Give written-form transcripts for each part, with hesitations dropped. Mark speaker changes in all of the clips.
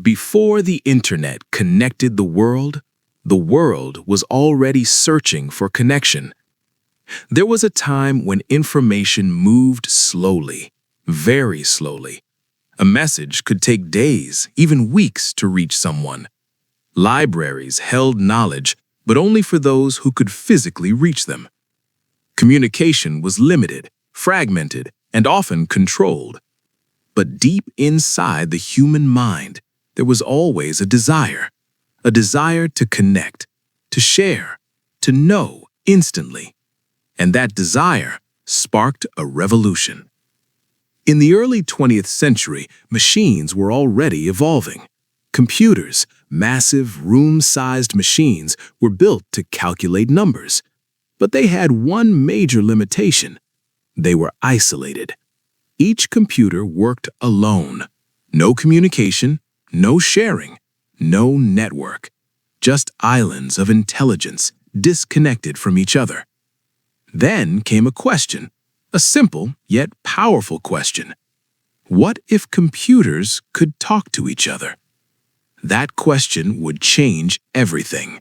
Speaker 1: Before the internet connected the world was already searching for connection. There was a time when information moved slowly, very slowly. A message could take days, even weeks to reach someone. Libraries held knowledge, but only for those who could physically reach them. Communication was limited, fragmented, and often controlled. But deep inside the human mind, there was always a desire to connect, to share, to know instantly. And that desire sparked a revolution. In the early 20th century, machines were already evolving. Computers, massive, room-sized machines, were built to calculate numbers. But they had one major limitation. They were isolated. Each computer worked alone. No communication, no sharing, no network. Just islands of intelligence, disconnected from each other. Then came a question, a simple yet powerful question. What if computers could talk to each other? That question would change everything.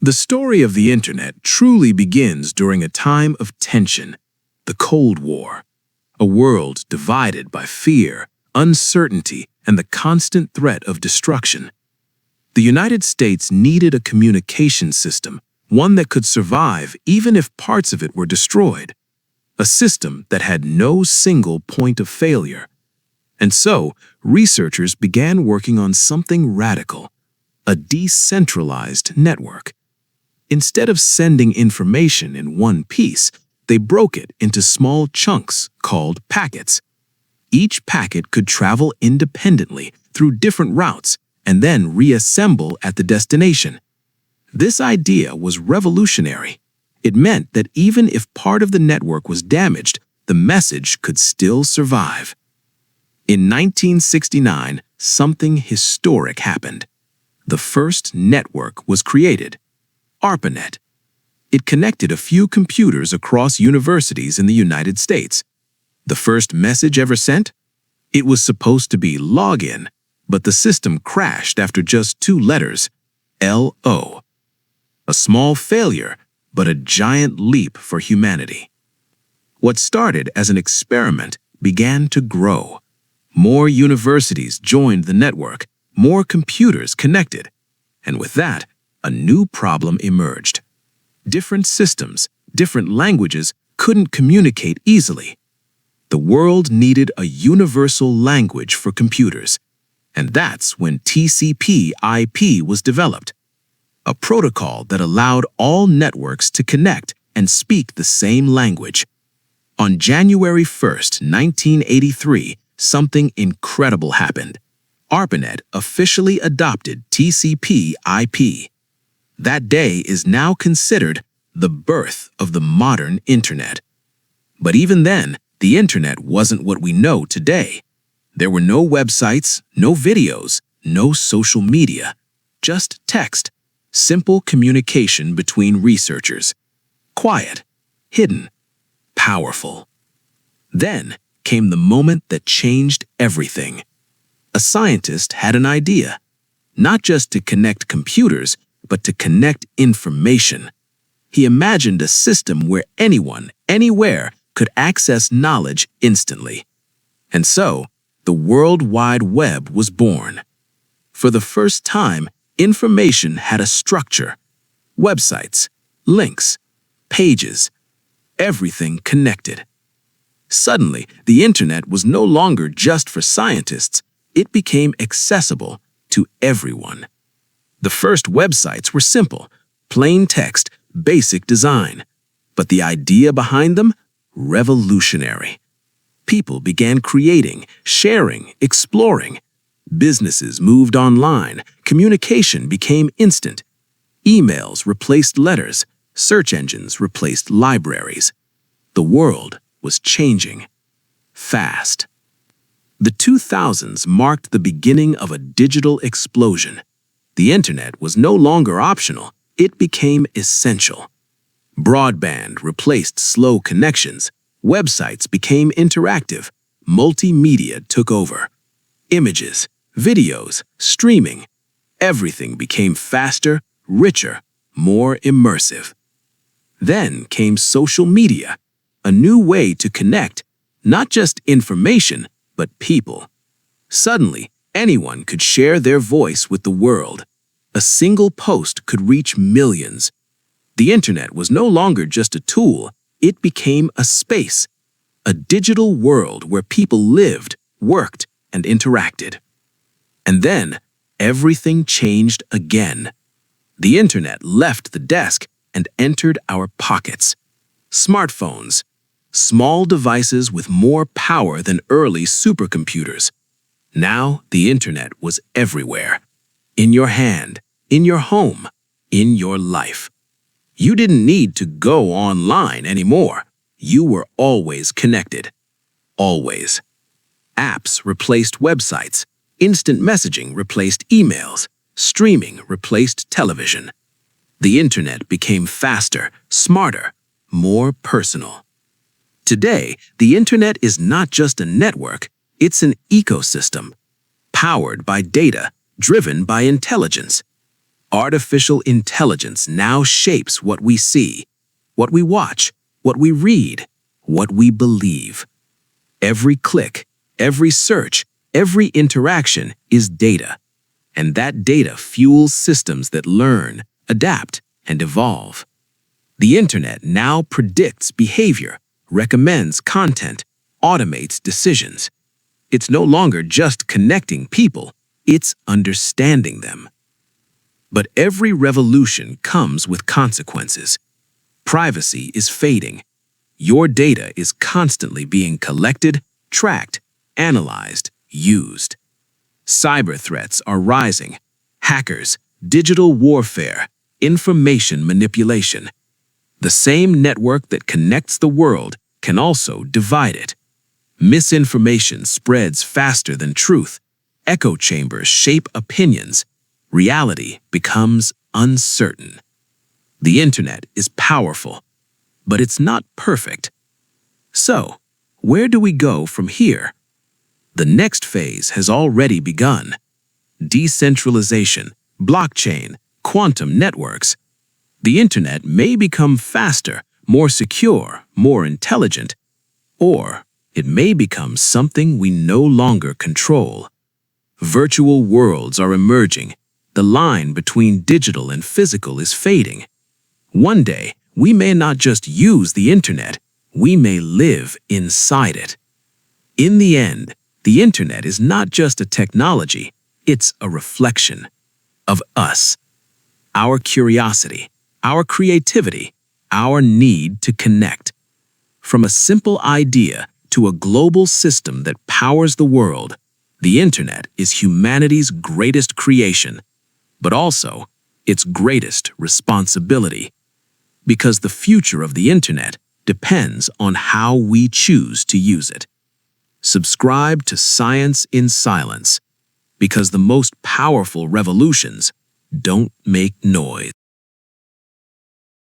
Speaker 1: The story of the internet truly begins during a time of tension, the Cold War, a world divided by fear, uncertainty, and the constant threat of destruction. The United States needed a communication system, one that could survive even if parts of it were destroyed, a system that had no single point of failure. And so, researchers began working on something radical, a decentralized network. Instead of sending information in one piece, they broke it into small chunks called packets. Each packet could travel independently through different routes and then reassemble at the destination. This idea was revolutionary. It meant that even if part of the network was damaged, the message could still survive. In 1969, something historic happened. The first network was created, ARPANET. It connected a few computers across universities in the United States. The first message ever sent? It was supposed to be login, but the system crashed after just 2 letters, LO. A small failure, but a giant leap for humanity. What started as an experiment began to grow. More universities joined the network, more computers connected, and with that, a new problem emerged. Different systems, different languages couldn't communicate easily. The world needed a universal language for computers, and that's when TCP/IP was developed, a protocol that allowed all networks to connect and speak the same language. On January 1st, 1983, something incredible happened. ARPANET officially adopted TCP/IP. That day is now considered the birth of the modern internet. But even then, the internet wasn't what we know today. There were no websites, no videos, no social media, just text, simple communication between researchers. Quiet, hidden, powerful. Then came the moment that changed everything. A scientist had an idea, not just to connect computers, but to connect information. He imagined a system where anyone, anywhere, could access knowledge instantly. And so, the World Wide Web was born. For the first time, information had a structure. Websites, links, pages, everything connected. Suddenly, the internet was no longer just for scientists. It became accessible to everyone. The first websites were simple, plain text, basic design. But the idea behind them? Revolutionary. People began creating, sharing, exploring. Businesses moved online. Communication became instant. Emails replaced letters. Search engines replaced libraries. The world was changing fast. The 2000s marked the beginning of a digital explosion. The internet was no longer optional. It became essential. Broadband replaced slow connections. Websites became interactive. Multimedia took over. Images, videos, streaming. Everything became faster, richer, more immersive. Then came social media, a new way to connect, not just information, but people. Suddenly, anyone could share their voice with the world. A single post could reach millions. The internet was no longer just a tool, it became a space, a digital world where people lived, worked, and interacted. And then, everything changed again. The internet left the desk and entered our pockets. Smartphones, small devices with more power than early supercomputers. Now, the internet was everywhere. In your hand, in your home, in your life. You didn't need to go online anymore. You were always connected. Always. Apps replaced websites. Instant messaging replaced emails. Streaming replaced television. The internet became faster, smarter, more personal. Today, the internet is not just a network, it's an ecosystem. Powered by data, driven by intelligence. Artificial intelligence now shapes what we see, what we watch, what we read, what we believe. Every click, every search, every interaction is data. And that data fuels systems that learn, adapt, and evolve. The internet now predicts behavior, recommends content, automates decisions. It's no longer just connecting people, it's understanding them. But every revolution comes with consequences. Privacy is fading. Your data is constantly being collected, tracked, analyzed, used. Cyber threats are rising. Hackers, digital warfare, information manipulation. The same network that connects the world can also divide it. Misinformation spreads faster than truth. Echo chambers shape opinions. Reality becomes uncertain. The internet is powerful, but it's not perfect. So, where do we go from here? The next phase has already begun. Decentralization, blockchain, quantum networks. The internet may become faster, more secure, more intelligent, or it may become something we no longer control. Virtual worlds are emerging. The line between digital and physical is fading. One day, we may not just use the internet, we may live inside it. In the end, the internet is not just a technology, it's a reflection of us. Our curiosity, our creativity, our need to connect. From a simple idea to a global system that powers the world, the internet is humanity's greatest creation, but also its greatest responsibility. Because the future of the internet depends on how we choose to use it. Subscribe to Science in Silence, because the most powerful revolutions don't make noise.